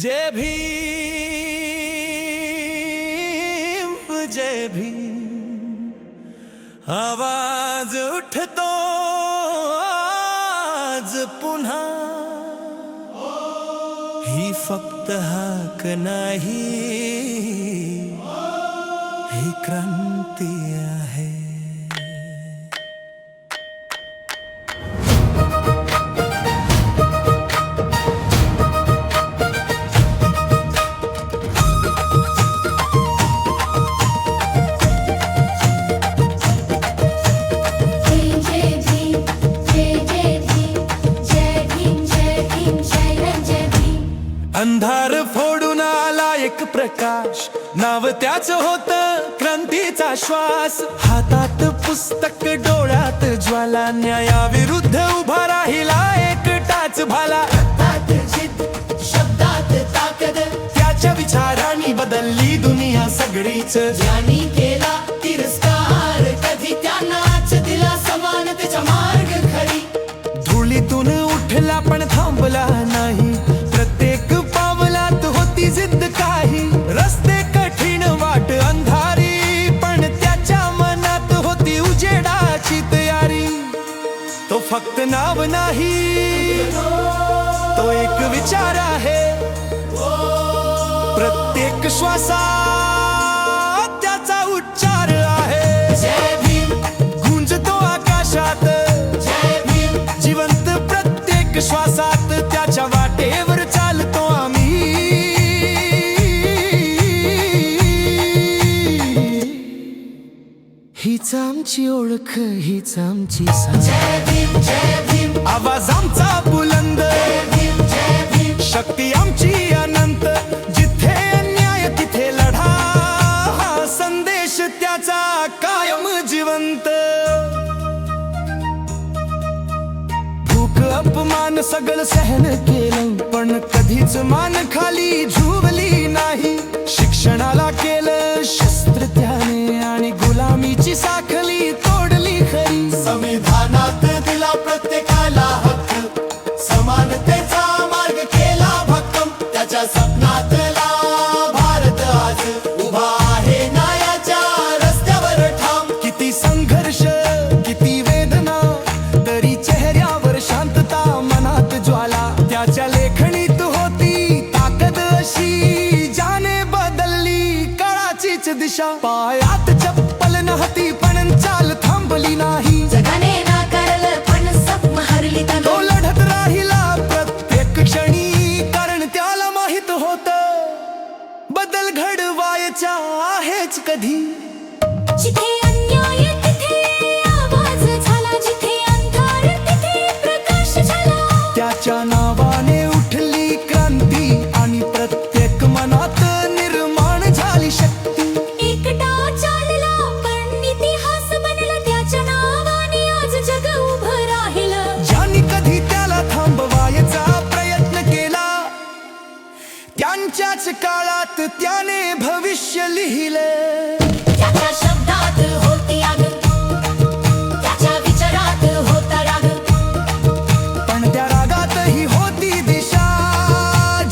जय भीम जय भीम, आवाज उठतो आज पुन्हा। ही फक्त हाक नाही, ही क्रांती आहे। अंधार फोडून आला एक प्रकाश, नाव त्याच होत क्रांतीचा श्वास। हातात पुस्तक डोळ्यात ज्वाला, न्यायाविरुद्ध उभा राहिला एकटाच भाला। शब्दात ताकद, त्याच्या विचारांनी बदलली दुनिया सगळीच। ज्यांनी केला तिरस्कार, कधी त्यांनाच दिला समानतेचा मार्ग खरी। धुळीतून उठला पण थांबला नाही, प्रत्येक पावलात होती जिद्द काही। रस्ते कठीण वाट अंधारी, पण त्याच्या मनात होती उजेडाची तयारी। तो फक्त नाव नाही, तो एक विचार आहे। प्रत्येक श्वासात त्याचा उच्चार आहे। जय भीम गुंजतो आकाशात, जय भीम जिवंत प्रत्येक श्वासात। त्याच्या वाटेवर चालतो आम्ही, हीच आमची ओळख, हीच आमची साथ। जय भीम जय भीम, आवाज आमचा बुलंद। जय भीम जय भीम, शक्ती आमची अनंत। जिथे अन्याय तिथे लढा, हा संदेश त्याचा कायम जिवंत। भूक अपमान सगळं सहन केलं, पण कधीच मान खाली झुकली नाही। शिक्षणाला केलं शस्त्र त्याने, आणि गुलामीची साखळी तोडली खरी। संविधानात दिला प्रत्येकाला हक्क, समानतेचा मार्ग केला भक्कम। त्याच्या स्वप्नातला भारत आज उभा आहे न्यायाच्या रस्त्यावर ठाम। किती संघर्ष किती वेदना, तरी चेहऱ्यावर शांतता, मनात ज्वाला। त्याच्या लेखणीत होती ताकद अशी, ज्याने बदलली काळाचीच दिशा। पायात चप्पल नव्हती पण चाल थांबली नाही। जगाने नाकारलं पण जखम हरली त्यानं। तो लढत राहिला प्रत्येक क्षणी, कारण त्याला माहित होत बदल घडवायचा आहेच कधी। जिथे अन्याय तिथे आवाज झाला, जिथे अंधार तिथे प्रकाश झाला। त्याच्या नावाने उठली क्रांती, आणि प्रत्येक मनात निर्माण झाली शक्ती। एकटा चालला पण इतिहास बनला, त्याच्या नावाने आज जग उभं राहिलं। ज्यांनी कधी त्याला थांबवायचा प्रयत्न केला, त्यांच्याच काळात त्याने भविष्य लिहिले। त्याच्या शब्दात होती आग, त्याच्या विचारात होता राग। पण त्या रागातही होती दिशा,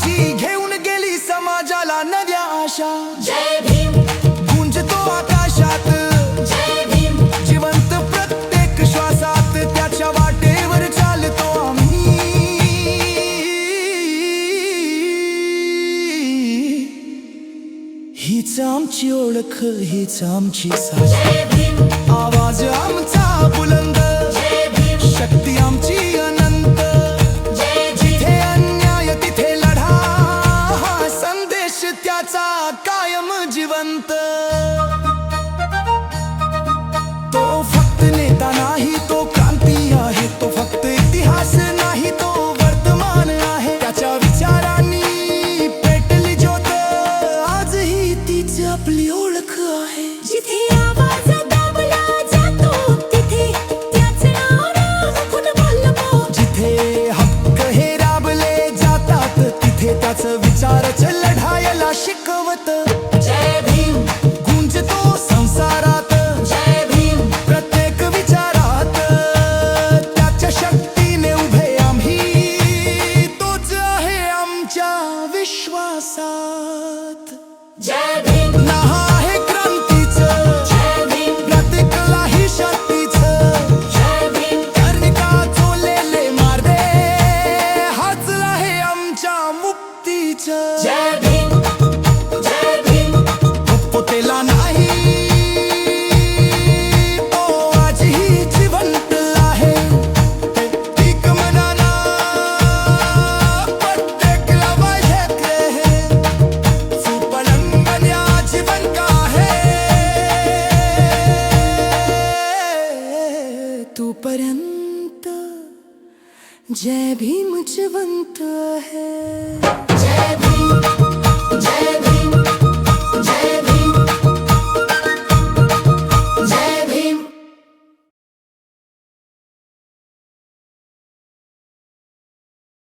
जी घेऊन गेली समाजाला नव्या आशा। जय भीम गुंजतो आकाशात, जय भीम जिवंत प्रत्येक श्वासात। त्याच्या वाटेवर चालतो आम्ही, हीच आमची ओळख, हीच आमची साथ। जय भीम आवाज आमचा बुलंद, जय भीम शक्ती आमची अनंत। जय जिथे अन्याय तिथे लढा, हा संदेश त्याचा कायम जिवंत। तो फक्त नेता नाही, तो क्रांती आहे। तो फक्त इतिहास नाही, तो वर्तमान आहे। त्याच्या विचारांनी पेटली ज्योत, आजही तीच आपली ओळख आहे। जिथे आवाज दाबला जातो, तिथे त्याचे नाव राखून बोलतो। जिथे हक्क हे राबले जातात, तिथे त्याचं विचारच लढायला शिकवत। जय भीम गुंजतो संसारात, जय भीम प्रत्येक विचारात। त्याच्या शक्तीने उभे आम्ही, तोच आहे आमच्या विश्वास। साथ जय भीम नाहा आहे क्रांतीचं जय भीम प्रत्येकाला ही शक्तीचं जय भीम कर्णिका चोलेले मार्गे हाच आहे आमच्या मुक्तीचं जय भीम जय भीम पोतेला नाही तो आजही जिवंत आहे एक मनाला प्रत्येकाला वाजते सुपलंगन या जीवन का है तोपर्यंत जय भीम जिवंत है जय भीम जय